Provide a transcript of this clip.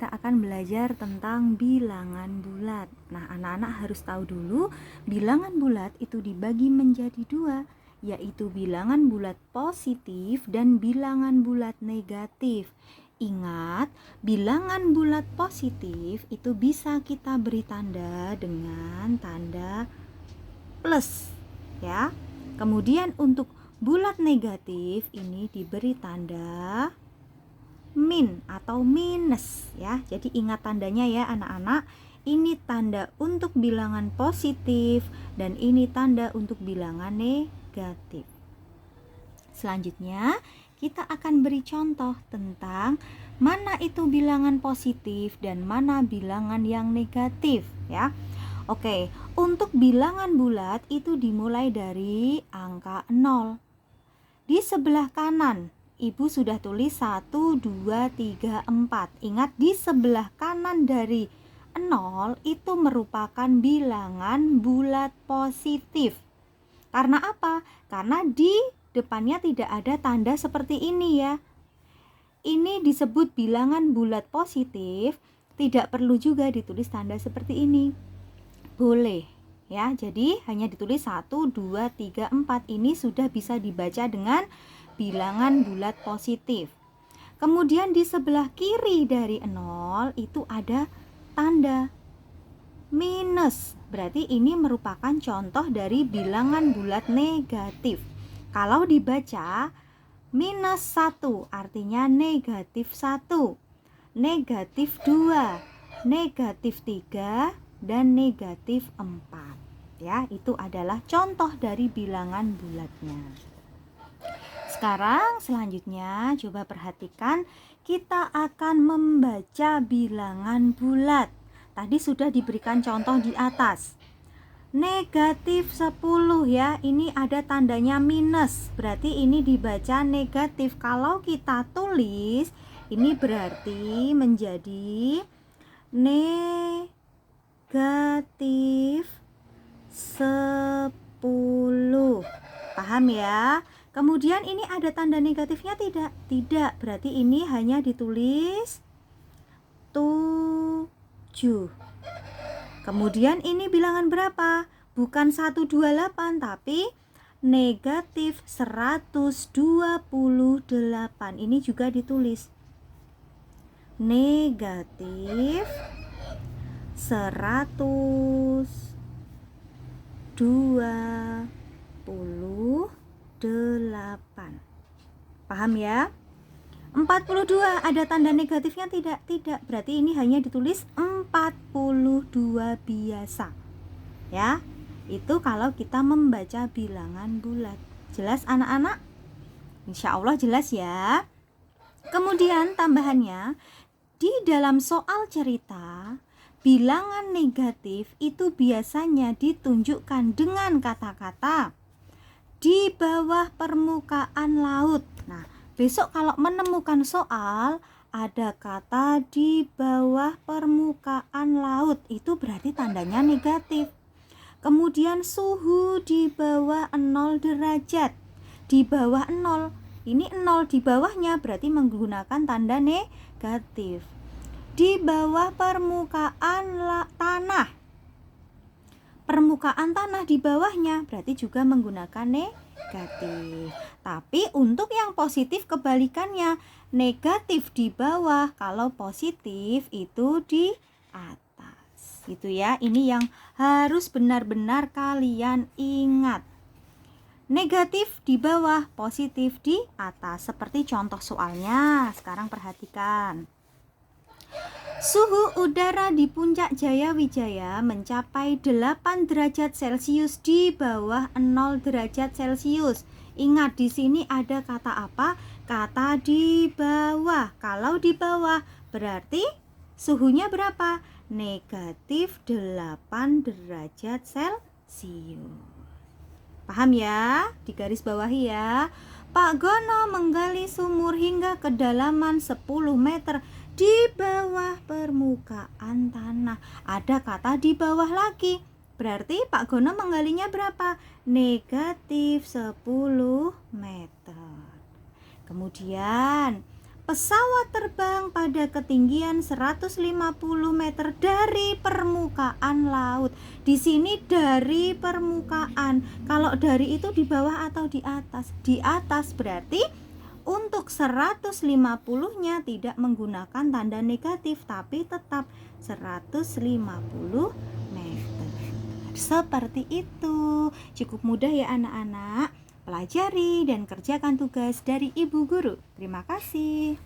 kita akan belajar tentang bilangan bulat. Nah, anak-anak harus tahu dulu bilangan bulat itu dibagi menjadi dua, yaitu bilangan bulat positif dan bilangan bulat negatif. Ingat, bilangan bulat positif itu bisa kita beri tanda dengan tanda plus, ya. Kemudian untuk bulat negatif ini diberi tanda min atau minus, ya. Jadi ingat tandanya ya anak-anak. Ini tanda untuk bilangan positif dan ini tanda untuk bilangan negatif. Selanjutnya kita akan beri contoh tentang mana itu bilangan positif dan mana bilangan yang negatif, ya. Oke, untuk bilangan bulat itu dimulai dari angka 0. Di sebelah kanan Ibu sudah tulis 1, 2, 3, 4. Ingat, di sebelah kanan dari 0 itu merupakan bilangan bulat positif. Karena apa? Karena di depannya tidak ada tanda seperti ini ya. Ini disebut bilangan bulat positif, tidak perlu juga ditulis tanda seperti ini. Boleh ya, jadi hanya ditulis 1, 2, 3, 4. Ini sudah bisa dibaca dengan bilangan bulat positif. Kemudian di sebelah kiri dari 0 itu ada tanda minus. Berarti ini merupakan contoh dari bilangan bulat negatif. Kalau dibaca minus 1 artinya negatif 1, negatif 2, negatif 3, dan negatif 4. Ya, itu adalah contoh dari bilangan bulatnya. Sekarang selanjutnya coba perhatikan, kita akan membaca bilangan bulat. Tadi sudah diberikan contoh di atas. Negatif 10 ya, ini ada tandanya minus, berarti ini dibaca negatif. Kalau kita tulis, ini berarti menjadi negatif 10. Paham ya? Kemudian ini ada tanda negatifnya tidak? Tidak, berarti ini hanya ditulis 7. Kemudian ini bilangan berapa? Bukan 128 tapi negatif 128. Ini juga ditulis negatif 128. Paham ya? 42 ada tanda negatifnya tidak? Tidak, berarti ini hanya ditulis 42 biasa. Ya, itu kalau kita membaca bilangan bulat. Jelas anak-anak? Insya Allah jelas ya. Kemudian tambahannya, di dalam soal cerita, bilangan negatif itu biasanya ditunjukkan dengan kata-kata di bawah permukaan laut. Nah, besok kalau menemukan soal ada kata di bawah permukaan laut, itu berarti tandanya negatif. Kemudian suhu di bawah 0 derajat. Di bawah 0, ini 0 di bawahnya berarti menggunakan tanda negatif. Di bawah permukaan tanah. Permukaan tanah di bawahnya berarti juga menggunakan negatif. Tapi untuk yang positif kebalikannya, negatif di bawah, kalau positif itu di atas. Gitu ya. Ini yang harus benar-benar kalian ingat. Negatif di bawah, positif di atas. Seperti contoh soalnya. Sekarang perhatikan. Suhu udara di Puncak Jayawijaya mencapai 8 derajat Celcius di bawah 0 derajat Celcius. Ingat, di sini ada kata apa? Kata di bawah. Kalau di bawah berarti suhunya berapa? Negatif 8 derajat Celcius. Paham ya? Di garis bawahi ya. Pak Gono menggali sumur hingga kedalaman 10 meter di bawah permukaan tanah. Ada kata di bawah lagi. Berarti Pak Gono menggalinya berapa? Negatif 10 meter. Kemudian Pesawat terbang pada ketinggian 150 meter dari permukaan laut. Di sini dari permukaan. Kalau dari itu di bawah atau di atas? Di atas, berarti untuk 150-nya tidak menggunakan tanda negatif, tapi tetap 150 meter. Seperti itu. Cukup mudah ya anak-anak. Pelajari dan kerjakan tugas dari ibu guru. Terima kasih.